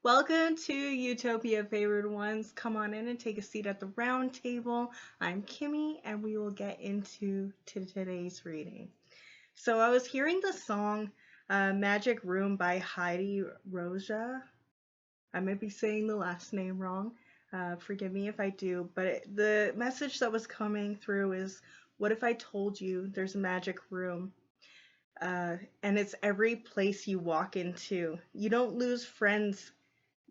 Welcome to Utopia, Faevoured ones. Come on in and take a seat at the round table. I'm Kymmy, and we will get into today's reading. So I was hearing the song Magick Room by Heidi Roja. I might be saying the last name wrong. Forgive me if I do, but the message that was coming through is, what if I told you there's a magic room? And it's every place you walk into. You don't lose friends,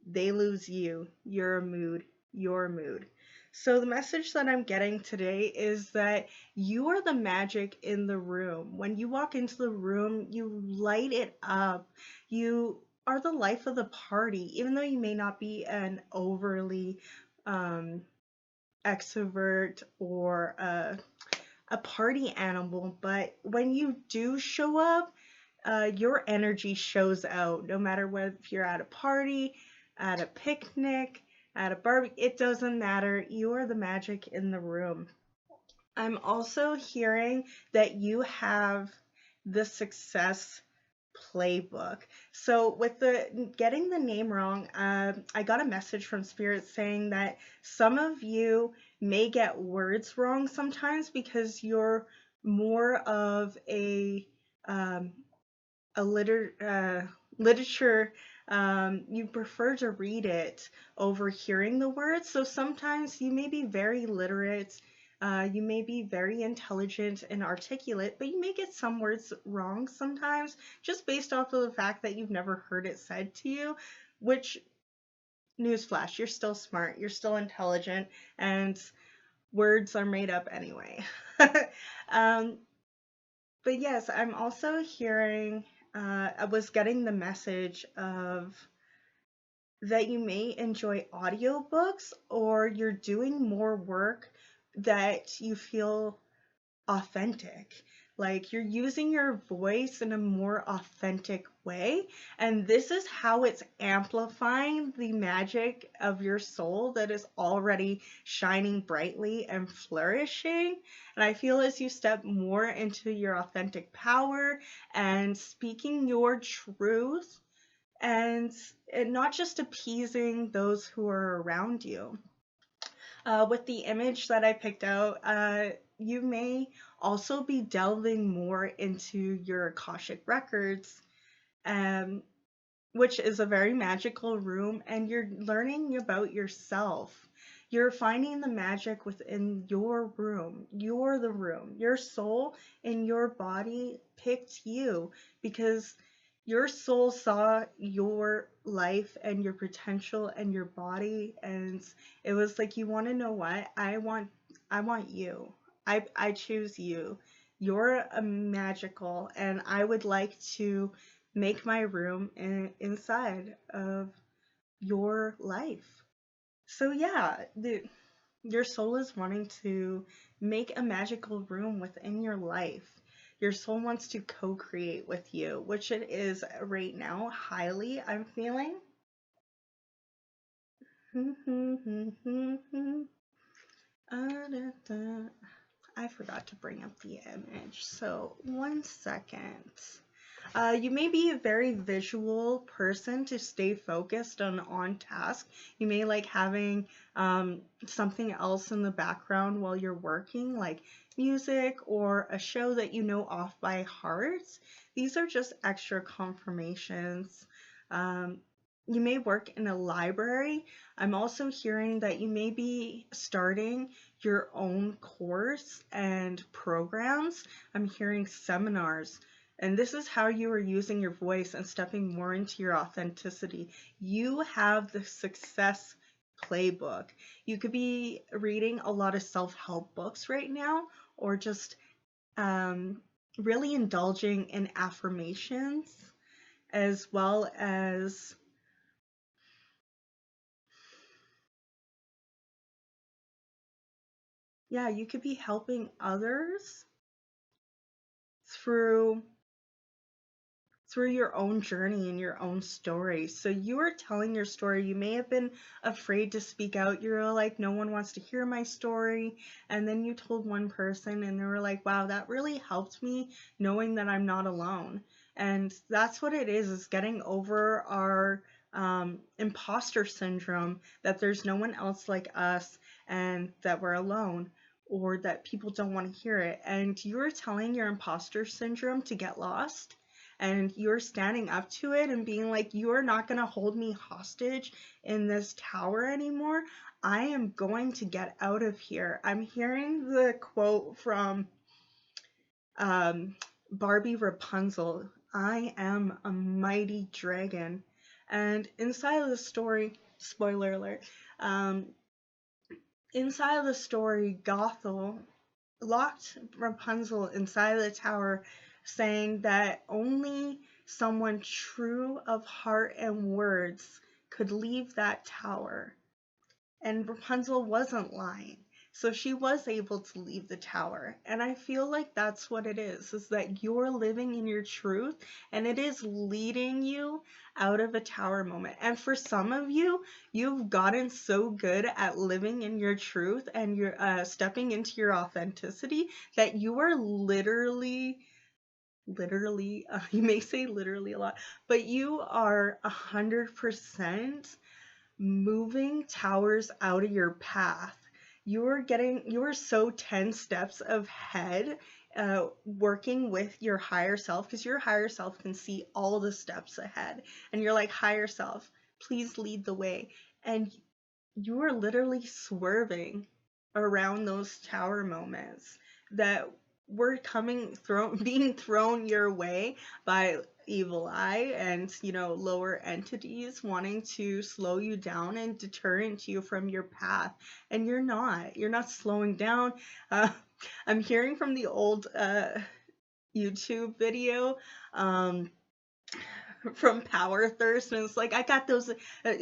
they lose you, your mood, your mood. So the message that I'm getting today is that you are the magic in the room. When you walk into the room, you light it up. You are the life of the party, even though you may not be an overly um, extrovert or a party animal, but when you do show up, your energy shows out no matter whether if you're at a party, at a picnic, at a barbecue, it doesn't matter. You are the magic in the room. I'm also hearing that you have the success playbook. So with the getting the name wrong, I got a message from Spirit saying that some of you may get words wrong sometimes because you're more of um, a literature, you prefer to read it over hearing the words. So sometimes you may be very literate, you may be very intelligent and articulate, but you may get some words wrong sometimes just based off of the fact that you've never heard it said to you, which, newsflash, you're still smart, you're still intelligent, and words are made up anyway. um, but yes, I'm also hearing, I was getting the message of that you may enjoy audiobooks or you're doing more work that you feel authentic. Like you're using your voice in a more authentic way. And this is how it's amplifying the magic of your soul that is already shining brightly and flourishing. And I feel as you step more into your authentic power and speaking your truth and not just appeasing those who are around you. With the image that I picked out, you may also be delving more into your Akashic records, um, which is a very magical room, and you're learning about yourself. You're finding the magic within your room. You're the room. Your soul in your body picked you because your soul saw your life and your potential and your body, and it was like, you want to know what? I want you. I choose you. You're a magical, and I would like to make my room inside of your life. So yeah, your soul is wanting to make a magical room within your life. Your soul wants to co-create with you, which it is right now, highly, I'm feeling. I forgot to bring up the image, so 1 second. You may be a very visual person to stay focused on task. You may like having something else in the background while you're working, like music or a show that you know off by heart. These are just extra confirmations. You may work in a library. I'm also hearing that you may be starting your own course and programs. I'm hearing seminars. And this is how you are using your voice and stepping more into your authenticity. You have the success playbook. You could be reading a lot of self-help books right now, or just really indulging in affirmations, as well as yeah, you could be helping others through your own journey and your own story. So you are telling your story. You may have been afraid to speak out. You're like, no one wants to hear my story. And then you told one person and they were like, wow, that really helped me knowing that I'm not alone. And that's what it is getting over our imposter syndrome, that there's no one else like us and that we're alone, or that people don't want to hear it. And you're telling your imposter syndrome to get lost, and you're standing up to it and being like, you're not going to hold me hostage in this tower anymore. I am going to get out of here. I'm hearing the quote from Barbie Rapunzel, I am a mighty dragon. And inside of the story, spoiler alert, inside of the story, Gothel locked Rapunzel inside of the tower, saying that only someone true of heart and words could leave that tower. And Rapunzel wasn't lying. So she was able to leave the tower. And I feel like that's what it is that you're living in your truth, and it is leading you out of a tower moment. And for some of you, you've gotten so good at living in your truth and you're stepping into your authenticity that you are literally, you may say literally a lot, but you are 100% moving towers out of your path. You're so 10 steps ahead, working with your higher self, because your higher self can see all the steps ahead. And you're like, higher self, please lead the way. And you are literally swerving around those tower moments that were being thrown your way by evil eye and lower entities wanting to slow you down and deterrent you from your path. And you're not slowing down. I'm hearing from the old YouTube video from Power Thirst, and it's like, I got those,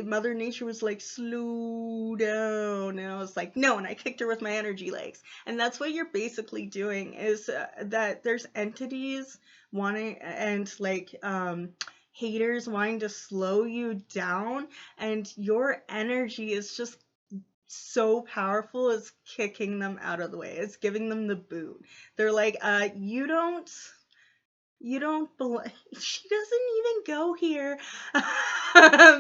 Mother Nature was like, slow down, and I was like, no, and I kicked her with my energy legs. And that's what you're basically doing, is that there's entities wanting, and like haters wanting to slow you down, and your energy is just so powerful, it's kicking them out of the way, it's giving them the boot. They're like, you don't believe, she doesn't even go here.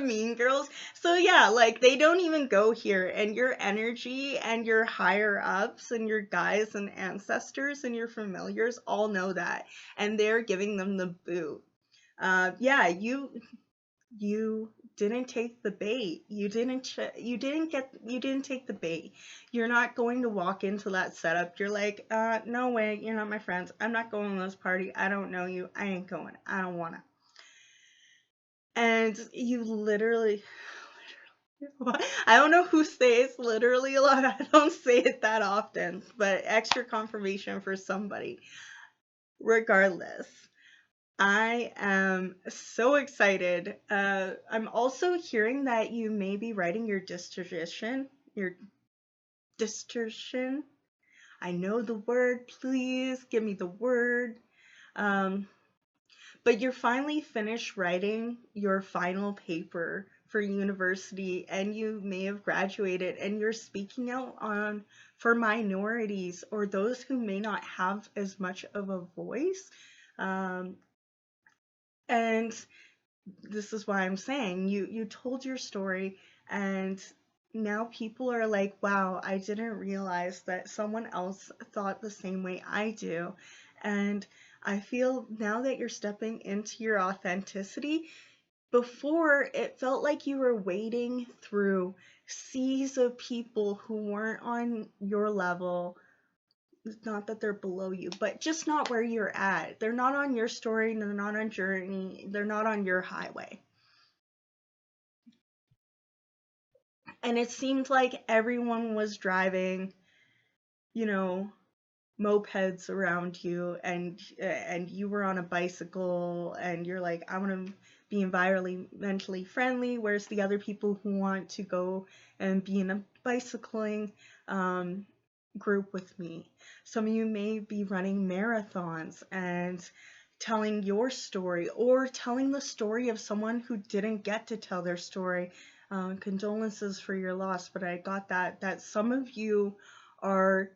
Mean Girls. So yeah, like, they don't even go here, and your energy and your higher ups and your guides and ancestors and your familiars all know that, and they're giving them the boot. Yeah, you didn't take the bait. You didn't take the bait. You're not going to walk into that setup. You're like, no way, you're not my friends. I'm not going to this party. I don't know you. I ain't going. I don't wanna. And you literally, I don't know who says literally a lot. I don't say it that often, but extra confirmation for somebody. Regardless, I am so excited. I'm also hearing that you may be writing your dissertation. I know the word, please give me the word. But you're finally finished writing your final paper for university, and you may have graduated, and you're speaking out for minorities, or those who may not have as much of a voice. And this is why I'm saying you told your story, and now people are like, wow, I didn't realize that someone else thought the same way I do. And I feel now that you're stepping into your authenticity, before it felt like you were wading through seas of people who weren't on your level. Not that they're below you, but just not where you're at. They're not on your story, they're not on journey, they're not on your highway. And it seemed like everyone was driving, mopeds around you, and you were on a bicycle, and you're like, I want to be environmentally friendly, whereas the other people who want to go and be in a bicycling group with me. Some of you may be running marathons and telling your story, or telling the story of someone who didn't get to tell their story. Condolences for your loss, but I got that some of you are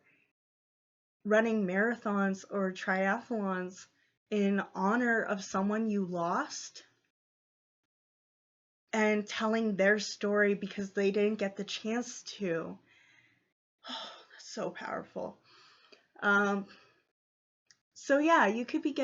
running marathons or triathlons in honor of someone you lost, and telling their story because they didn't get the chance to. Oh, that's so powerful. So yeah, you could be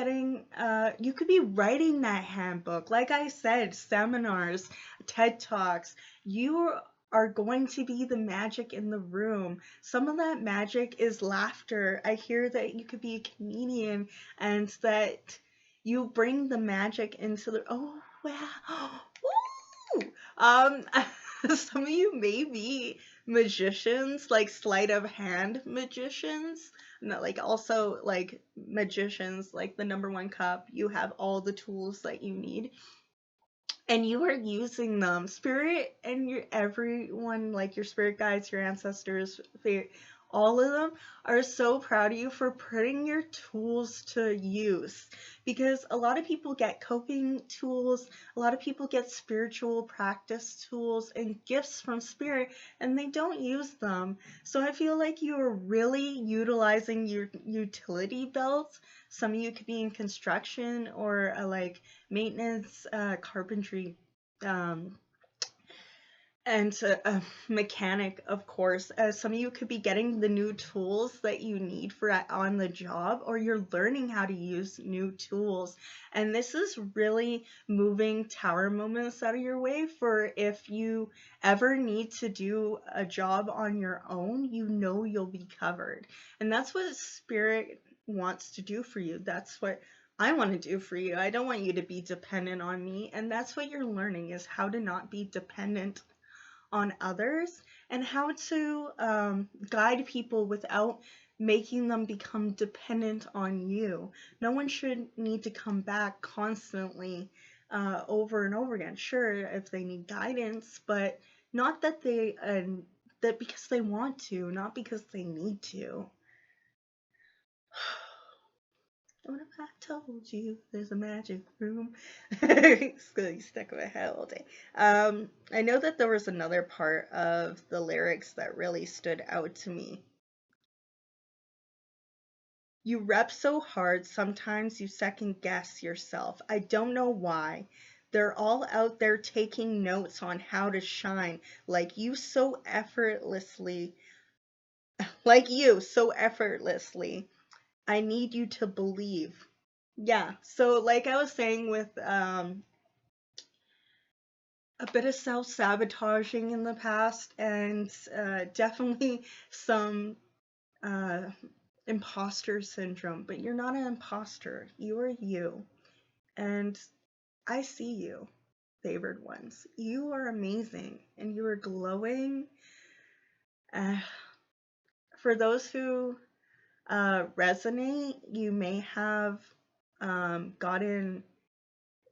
writing that handbook. Like I said, seminars, TED Talks. You are going to be the magic in the room. Some of that magic is laughter. I hear that you could be a comedian and that you bring the magic into the, oh wow. Woo! Some of you may be magicians, like sleight of hand magicians. No, like also like magicians, like the number one cup, you have all the tools that you need and you are using them. Spirit and your everyone, like your spirit guides, your ancestors, all of them are so proud of you for putting your tools to use, because a lot of people get coping tools, a lot of people get spiritual practice tools and gifts from spirit and they don't use them. So I feel like you're really utilizing your utility belt. Some of you could be in construction or like maintenance, carpentry, um, and a mechanic, of course. Some of you could be getting the new tools that you need for on the job, or you're learning how to use new tools. And this is really moving tower moments out of your way for if you ever need to do a job on your own, you know you'll be covered. And that's what Spirit wants to do for you. That's what I want to do for you. I don't want you to be dependent on me. And that's what you're learning, is how to not be dependent on others and how to guide people without making them become dependent on you. No one should need to come back constantly over and over again. Sure, if they need guidance, but not that that because they want to, not because they need to. What if I told you there's a magic room? It's gonna be stuck in my head all day. I know that there was another part of the lyrics that really stood out to me. You rep so hard, sometimes you second guess yourself. I don't know why. They're all out there taking notes on how to shine, like you so effortlessly. Like you so effortlessly. I need you to believe. Yeah, so like I was saying, with a bit of self-sabotaging in the past, and definitely some uh, imposter syndrome, but you're not an imposter. You are you. And I see you, favored ones. You are amazing and you are glowing. Uh, for those who resonate, you may have gotten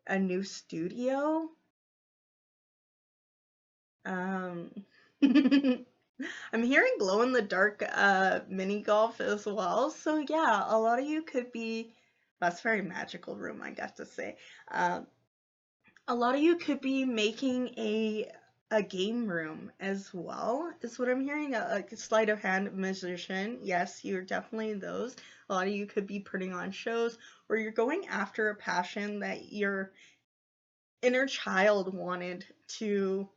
a new studio. Um, I'm hearing glow in the dark mini golf as well. So yeah, a lot of you could be, that's very magical room, I got to say. A lot of you could be making a game room as well, is what I'm hearing. A sleight of hand musician. Yes, you're definitely those. A lot of you could be putting on shows, or you're going after a passion that your inner child wanted to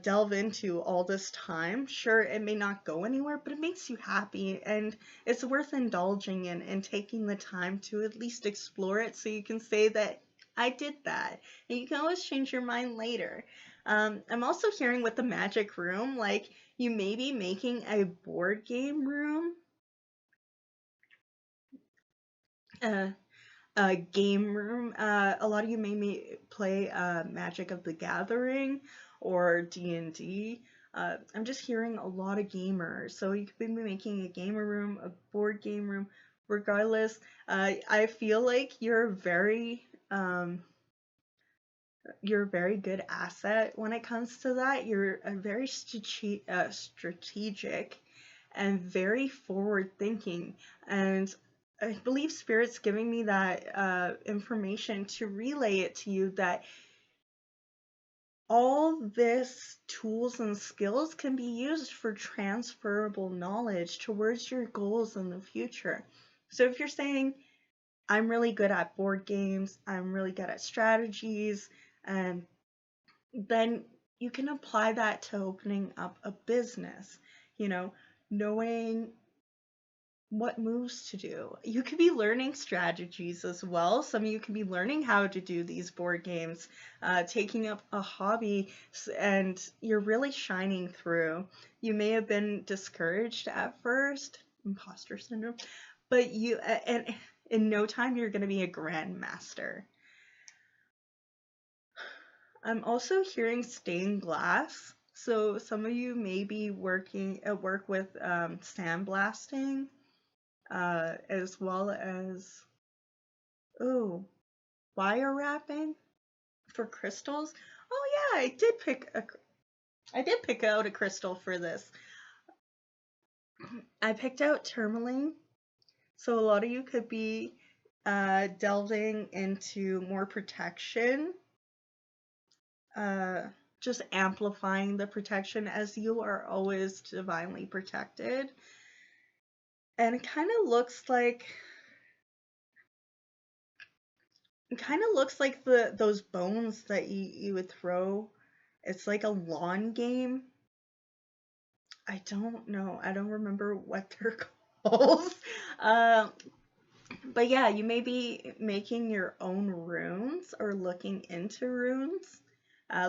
delve into all this time. Sure, it may not go anywhere, but it makes you happy and it's worth indulging in and taking the time to at least explore it, so you can say that I did that. And you can always change your mind later. I'm also hearing with the Magick Room, like you may be making a board game room. Uh, a game room. A lot of you may play Magic of the Gathering or D&D. I'm just hearing a lot of gamers. So you could be making a gamer room, a board game room. Regardless, I feel like you're a very good asset when it comes to that. You're a very strategic and very forward thinking, and I believe Spirit's giving me that information to relay it to you, that all this tools and skills can be used for transferable knowledge towards your goals in the future. So if you're saying, I'm really good at board games, I'm really good at strategies, and then you can apply that to opening up a business, you know, knowing what moves to do. You could be learning strategies as well. Some of you could be learning how to do these board games, taking up a hobby, and you're really shining through. You may have been discouraged at first, imposter syndrome, but and in no time, you're going to be a grandmaster. I'm also hearing stained glass. So some of you may be working at work with sandblasting, as well as wire wrapping for crystals. Oh yeah, I did pick out a crystal for this. I picked out tourmaline. So a lot of you could be delving into more protection, just amplifying the protection, as you are always divinely protected. And it kind of looks like those bones that you would throw. It's like a lawn game. I don't know. I don't remember what they're called. But yeah, you may be making your own runes or looking into runes,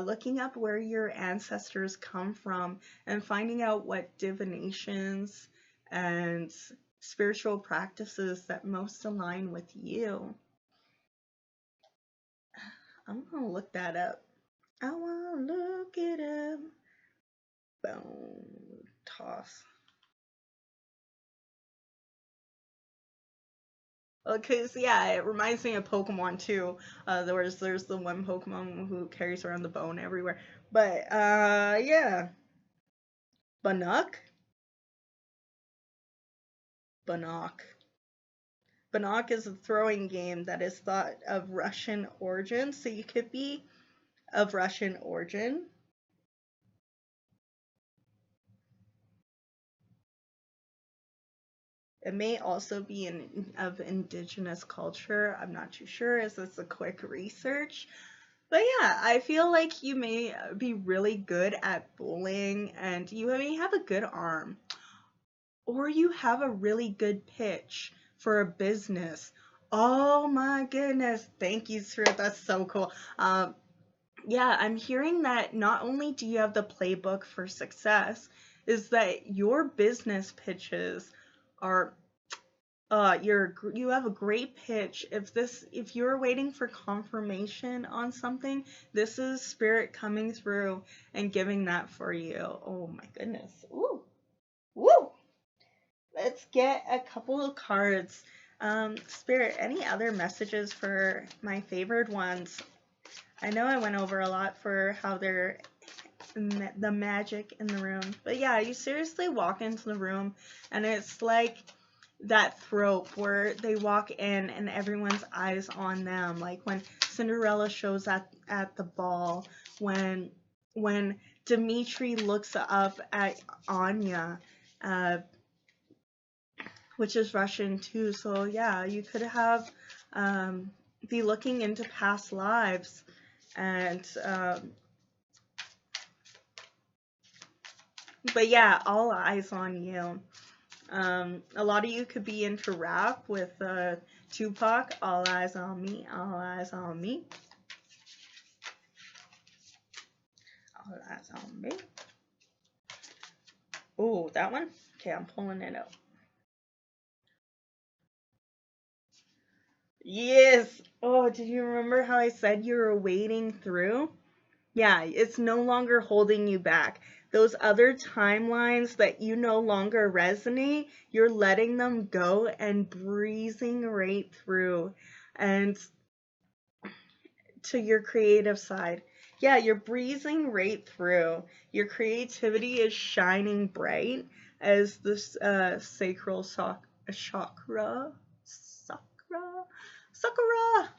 looking up where your ancestors come from and finding out what divinations and spiritual practices that most align with you. I'm gonna look that up. I wanna look it up. Bone toss. Because yeah, it reminds me of Pokemon too. There's the one Pokemon who carries around the bone everywhere. But yeah, Bannock, Bannock. Bannock is a throwing game that is thought of Russian origin, so you could be of Russian origin. It may also be of indigenous culture. I'm not too sure, as it's a quick research. But yeah, I feel like you may be really good at bowling and you may have a good arm. Or you have a really good pitch for a business. Oh my goodness. Thank you, Spirit. That's so cool. Yeah, I'm hearing that not only do you have the playbook for success, is that your business pitches are you have a great pitch. If you're waiting for confirmation on something, this is spirit coming through and giving that for you. Oh my goodness. Ooh. Woo. Let's get a couple of cards. Spirit, any other messages for my favored ones? I know I went over a lot for how they're the magic in the room. But yeah, you seriously walk into the room and it's like that trope where they walk in and everyone's eyes on them, like when Cinderella shows at the ball, when Dimitri looks up at Anya, which is Russian too. So yeah, you could have be looking into past lives, and but yeah, all eyes on you. A lot of you could be into rap with Tupac. All eyes on me. All eyes on me. All eyes on me. Oh, that one? Okay, I'm pulling it out. Yes. Oh, did you remember how I said you were wading through? Yeah, it's no longer holding you back. Those other timelines that you no longer resonate, you're letting them go and breezing right through and to your creative side. Yeah, you're breezing right through. Your creativity is shining bright as this sacral chakra. Sakura.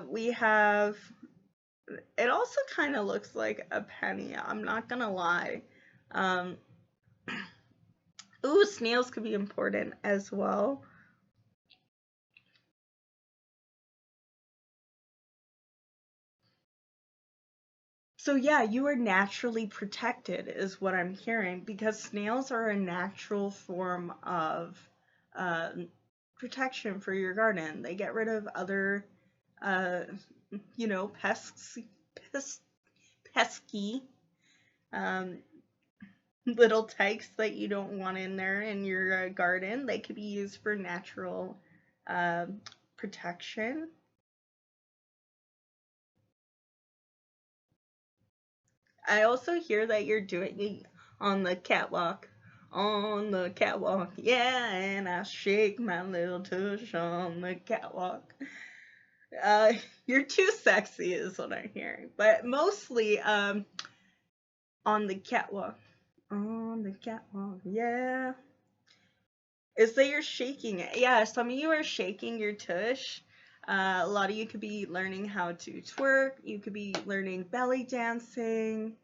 We have, it also kind of looks like a penny. I'm not gonna lie. Um, ooh, snails could be important as well. So yeah, you are naturally protected is what I'm hearing, because snails are a natural form of uh, protection for your garden. They get rid of other, uh, pests, pest, pesky um, little tykes that you don't want in there in your garden. They could be used for natural protection. I also hear that you're doing it on the catwalk. On the catwalk, yeah, and I shake my little tush on the catwalk. Uh, you're too sexy, is what I'm hearing. But mostly, on the catwalk. On the catwalk, yeah. Is that you're shaking it. Yeah, some of you are shaking your tush. A lot of you could be learning how to twerk. You could be learning belly dancing.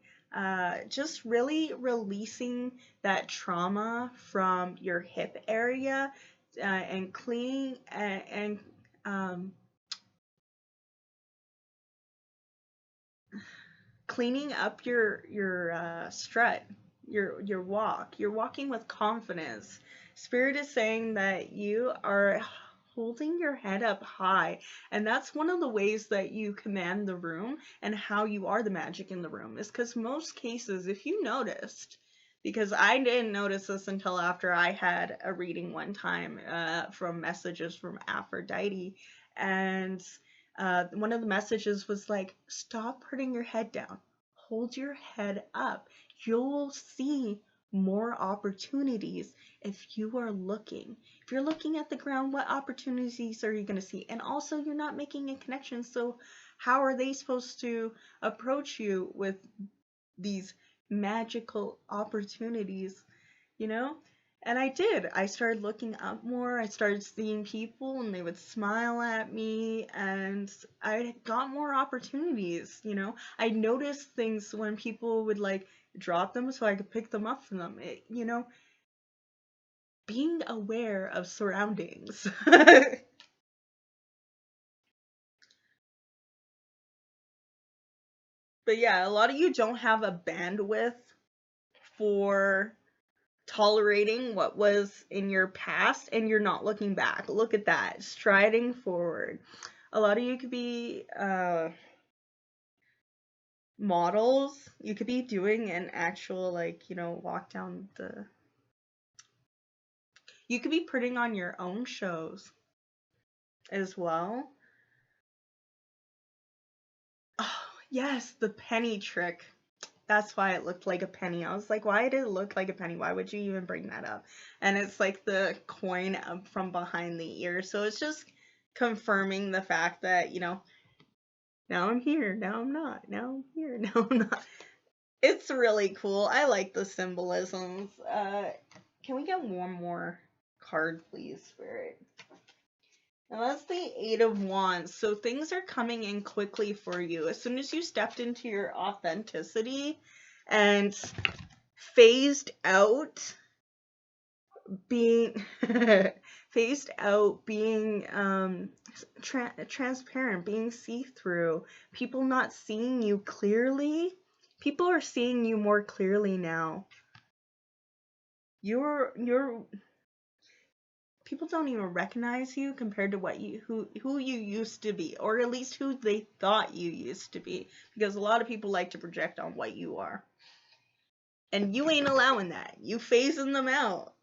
Just really releasing that trauma from your hip area and cleaning and cleaning up your strut, your walk. You're walking with confidence. Spirit is saying that you are holding your head up high, and that's one of the ways that you command the room and how you are the magic in the room, is because most cases, if you noticed, because I didn't notice this until after I had a reading one time from messages from Aphrodite, and one of the messages was like, stop putting your head down, hold your head up. You'll see more opportunities if you are looking. If you're looking at the ground, what opportunities are you going to see? And also, you're not making a connection, so how are they supposed to approach you with these magical opportunities, you know? And I did. I started looking up more. I started seeing people and they would smile at me, and I got more opportunities, you know? I noticed things when people would like drop them so I could pick them up from them. Being aware of surroundings. But yeah, a lot of you don't have a bandwidth for tolerating what was in your past, and you're not looking back. Look at that, striding forward. A lot of you could be models. You could be doing an actual, like, walk down the. You could be putting on your own shows as well. Oh, yes, the penny trick. That's why it looked like a penny. I was like, why did it look like a penny? Why would you even bring that up? And it's like the coin up from behind the ear. So it's just confirming the fact that, now I'm here, now I'm not, now I'm here, now I'm not. It's really cool. I like the symbolisms. Can we get one more card, please, Spirit? Now that's the Eight of Wands. So things are coming in quickly for you. As soon as you stepped into your authenticity and phased out being phased out being transparent, being see-through, people not seeing you clearly. People are seeing you more clearly now. You're people don't even recognize you compared to who you used to be, or at least who they thought you used to be, because a lot of people like to project on what you are, and you ain't allowing that. You phasing them out.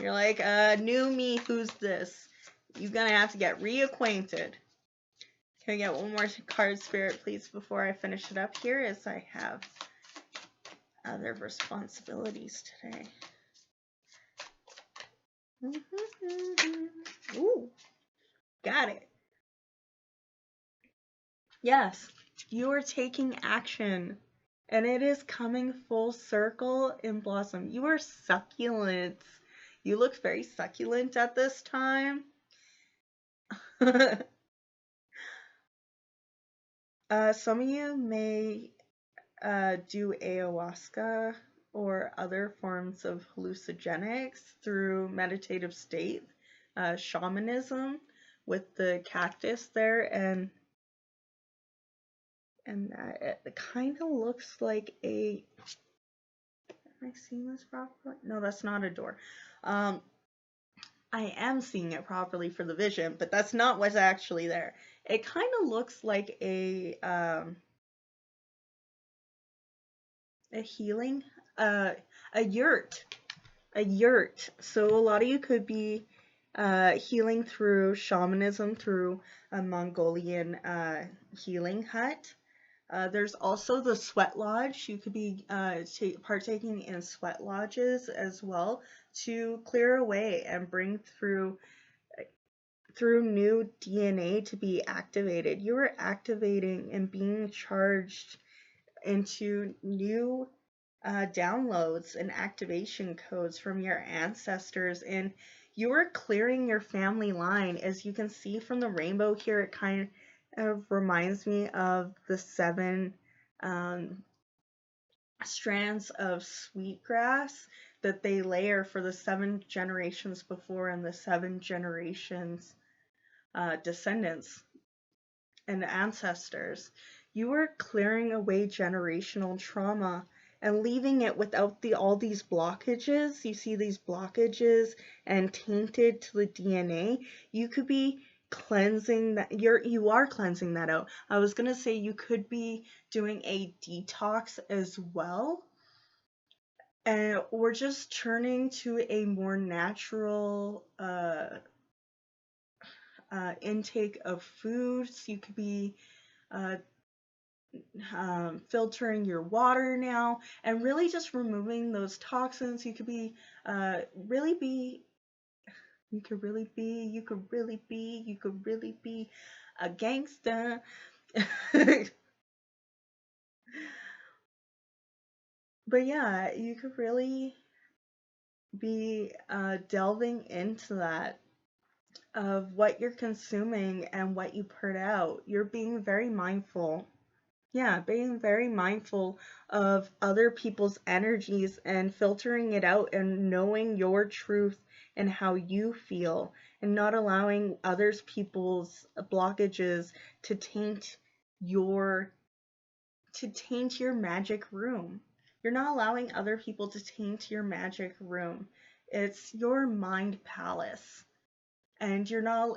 You're like, new me, who's this? You're gonna have to get reacquainted. Can I get one more card, Spirit, please, before I finish it up here, as I have other responsibilities today. Ooh, got it. Yes, you are taking action, and it is coming full circle in Blossom. You are succulent. You look very succulent at this time. Some of you may do ayahuasca or other forms of hallucinogenics through meditative state, shamanism with the cactus there, and And that it kind of looks like a, am I seeing this properly? No, that's not a door. I am seeing it properly for the vision, but that's not what's actually there. It kind of looks like a healing, a yurt, a yurt. So a lot of you could be healing through shamanism, through a Mongolian healing hut. There's also the sweat lodge. You could be partaking in sweat lodges as well to clear away and bring through new DNA to be activated. You are activating and being charged into new downloads and activation codes from your ancestors, and you are clearing your family line. As you can see from the rainbow here, it kind of reminds me of the 7 strands of sweetgrass that they layer for the 7 generations before and the 7 generations descendants and ancestors. You are clearing away generational trauma and leaving it without all these blockages. You see these blockages and tainted to the DNA. You could be cleansing that. You are cleansing that out. I was gonna say you could be doing a detox as well, and or just turning to a more natural intake of foods. You could be filtering your water now and really just removing those toxins. You could be you could really be a gangster. But yeah, you could really be delving into that, of what you're consuming and what you put out. You're being very mindful. Yeah, being very mindful of other people's energies and filtering it out and knowing your truth and how you feel, and not allowing others people's blockages to taint your magic room. You're not allowing other people to taint your magic room. It's your mind palace. And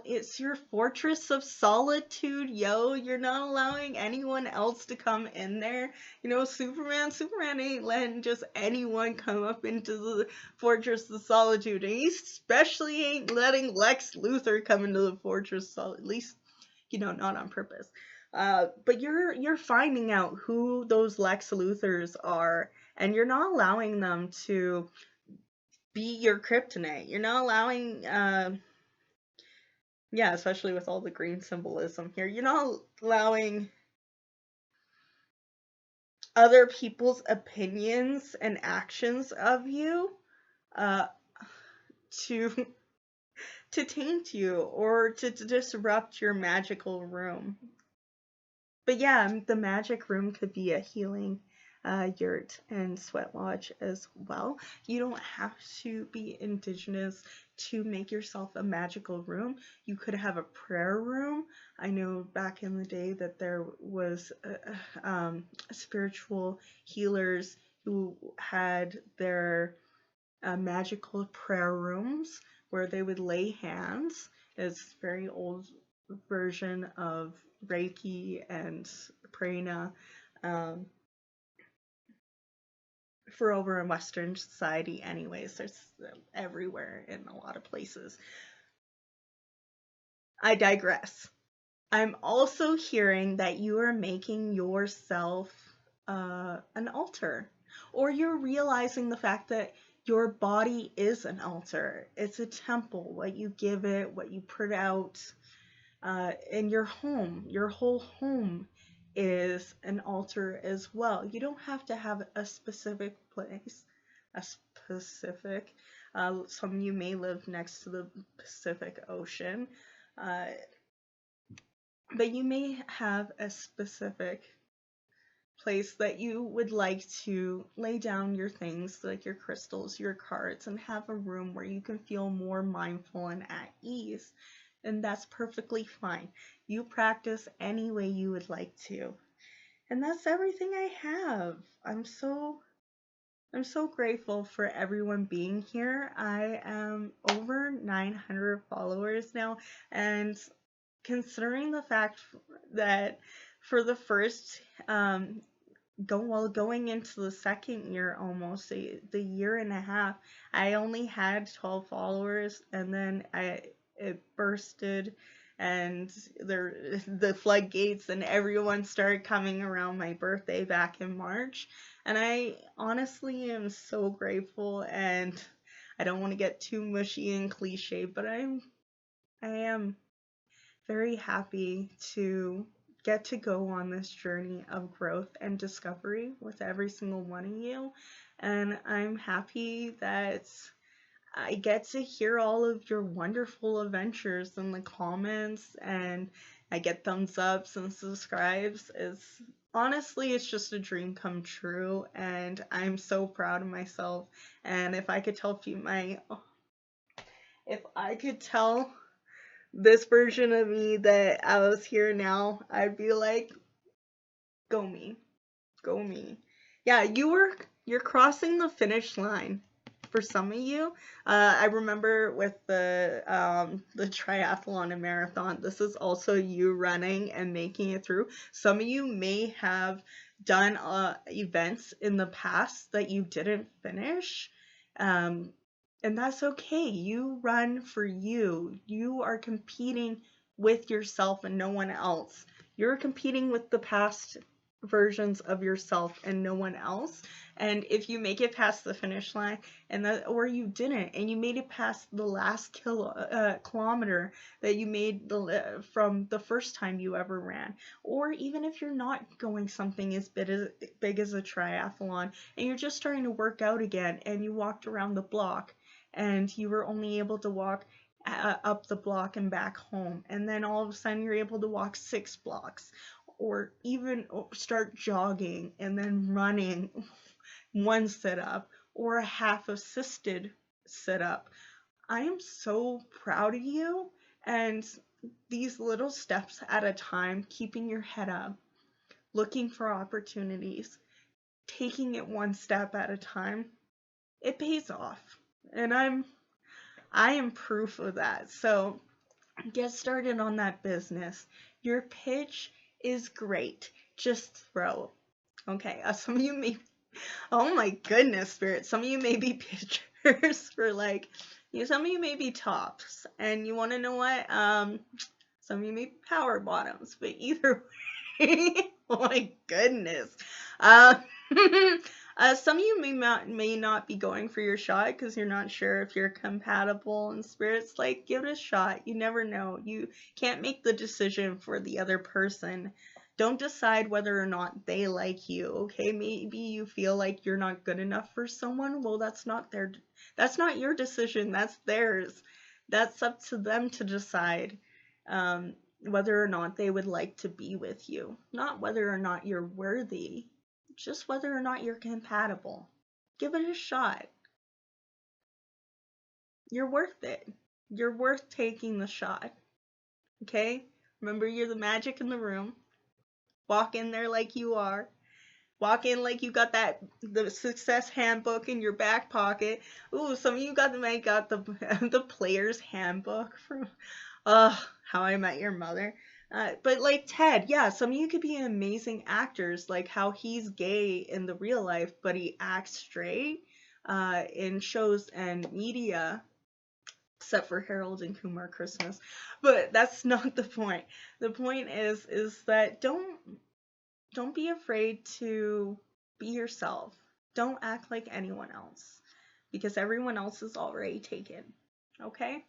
it's your fortress of solitude, yo. You're not allowing anyone else to come in there. You know, Superman ain't letting just anyone come up into the fortress of solitude. And he especially ain't letting Lex Luthor come into the fortress of solitude. At least, not on purpose. But you're finding out who those Lex Luthors are, and you're not allowing them to be your kryptonite. You're not allowing yeah, especially with all the green symbolism here. You're not allowing other people's opinions and actions of you to taint you or to disrupt your magical room. But yeah, the magic room could be a healing yurt and sweat lodge as well. You don't have to be indigenous to make yourself a magical room. You could have a prayer room. I know back in the day that there was spiritual healers who had their magical prayer rooms where they would lay hands. It's a very old version of Reiki and Prana for over in Western society anyways. There's everywhere in a lot of places. I digress. I'm also hearing that you are making yourself an altar, or you're realizing the fact that your body is an altar. It's a temple. What you give it, what you put out in your home, your whole home is an altar as well. You don't have to have a specific place, some of you may live next to the Pacific Ocean, but you may have a specific place that you would like to lay down your things, like your crystals, your cards, and have a room where you can feel more mindful and at ease. And that's perfectly fine. You practice any way you would like to. And that's everything I have. I'm so grateful for everyone being here. I am over 900 followers now, and considering the fact that for the first going into the second year, almost the year and a half, I only had 12 followers, and then it bursted, and the floodgates, and everyone started coming around my birthday back in March. And I honestly am so grateful, and I don't want to get too mushy and cliche, but I am very happy to get to go on this journey of growth and discovery with every single one of you. And I'm happy that I get to hear all of your wonderful adventures in the comments, and I get thumbs ups and subscribes. It's just a dream come true, and I'm so proud of myself. And if I could tell this version of me that I was here now, I'd be like, go me, go me. Yeah, you're crossing the finish line. For some of you, I remember with the triathlon and marathon, this is also you running and making it through. Some of you may have done events in the past that you didn't finish. And that's okay. You run for you. You are competing with yourself and no one else. You're competing with the past versions of yourself and no one else. And if you make it past the finish line, or you didn't, and you made it past the last kilometer that you made from the first time you ever ran, or even if you're not going something as big as a triathlon, and you're just starting to work out again, and you walked around the block, and you were only able to walk up the block and back home, and then all of a sudden you're able to walk 6 blocks, or even start jogging and then running 1 sit-up or a half assisted sit-up. I am so proud of you, and these little steps at a time, keeping your head up, looking for opportunities, taking it 1 step at a time, it pays off. And I am proof of that. So get started on that business. Your pitch is great. Just throw. Okay, some of you may, oh my goodness, Spirit, some of you may be pitchers for some of you may be tops, and you want to know what? Some of you may be power bottoms, but either way, oh my goodness. Some of you may not be going for your shot because you're not sure if you're compatible, and Spirit's like, give it a shot. You never know. You can't make the decision for the other person. Don't decide whether or not they like you, okay? Maybe you feel like you're not good enough for someone. Well, that's not your decision. That's theirs. That's up to them to decide whether or not they would like to be with you. Not whether or not you're worthy. Just whether or not you're compatible. Give it a shot. You're worth it. You're worth taking the shot. Okay? Remember, you're the magic in the room. Walk in there like you are. Walk in like you got the success handbook in your back pocket. Ooh, some of you got the player's handbook from How I Met Your Mother. But like Ted, yeah, some of you could be amazing actors, like how he's gay in the real life, but he acts straight in shows and media, except for Harold and Kumar Christmas. But that's not the point. The point is that don't be afraid to be yourself. Don't act like anyone else, because everyone else is already taken. Okay?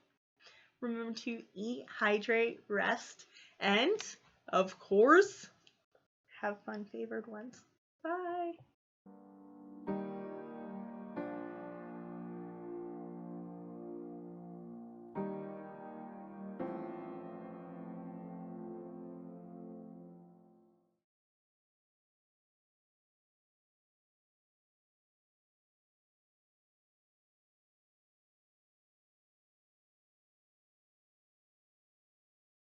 Remember to eat, hydrate, rest, and, of course, have fun, favored ones. Bye.